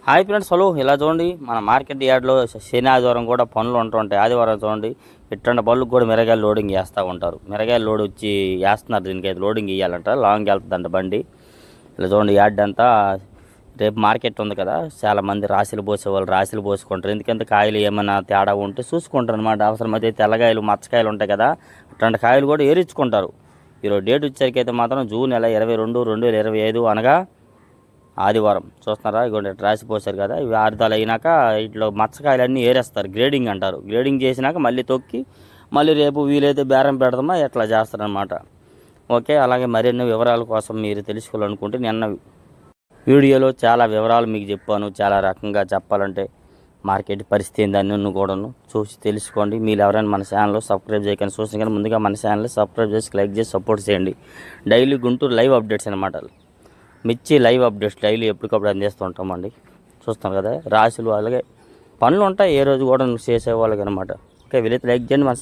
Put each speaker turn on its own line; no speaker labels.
Hi friends, hello. ఇలా చూడండి, మన మార్కెట్ యార్డ్లో శని ఆదివారం కూడా పనులు ఉంటుంటాయి. ఆదివారం చూడండి, ఇట్లాంటి బళ్ళకు కూడా మిరగాయలు లోడింగ్ చేస్తూ ఉంటారు. మిరగాయలు లోడ్ వచ్చి వేస్తున్నారు. దీనికి అయితే లోడింగ్ ఇవ్వాలంట, లాంగ్ వెళ్తుందంట బండి. ఇలా చూడండి, యార్డ్ అంతా రేపు మార్కెట్ ఉంది కదా, చాలామంది రాశులు పోసేవాళ్ళు రాశులు పోసుకుంటారు. ఎందుకంటే కాయలు ఏమైనా తేడా ఉంటే చూసుకుంటారు అనమాట. అవసరమైతే తెల్లకాయలు మచ్చకాయలు ఉంటాయి కదా, అట్లాంటి కాయలు కూడా ఏరించుకుంటారు. ఈరోజు డేట్ వచ్చేసరికి అయితే మాత్రం జూన్ నెల 22, 2025 అనగా ఆదివారం. చూస్తున్నారా, ఇగోండి రాసిపోసారు కదా. ఇవి ఆరుదాలు అయినాక ఇట్లా మచ్చకాయలన్నీ ఏరేస్తారు, గ్రేడింగ్ అంటారు. గ్రేడింగ్ చేసినాక మళ్ళీ తొక్కి మళ్ళీ రేపు వీలైతే బేరం పెడదామా ఎట్లా చేస్తారనమాట. ఓకే, అలాగే మరిన్ని వివరాల కోసం మీరు తెలుసుకోవాలనుకుంటే నిన్న వీడియోలో చాలా వివరాలు మీకు చెప్పాను. చాలా రకంగా చెప్పాలంటే మార్కెట్ పరిస్థితి ఏందని కూడాను చూసి తెలుసుకోండి. మీరు ఎవరైనా మన ఛానల్లో సబ్స్క్రైబ్ చేయకుండా చూసిన కానీ ముందుగా మన ఛానల్ సబ్స్క్రైబ్ చేసి లైక్ చేసి సపోర్ట్ చేయండి. డైలీ గుంటూరు లైవ్ అప్డేట్స్ అనమాట. మిర్చి లైవ్ అప్డేట్స్ డైలీ ఎప్పటికప్పుడు అందిస్తూ ఉంటామండి. చూస్తాం కదా, రాశులు అలాగే పనులు ఉంటాయి ఏ రోజు కూడా చేసేవాళ్ళకి అనమాట. ఓకే, వీలైతే లైక్ చేయండి. మన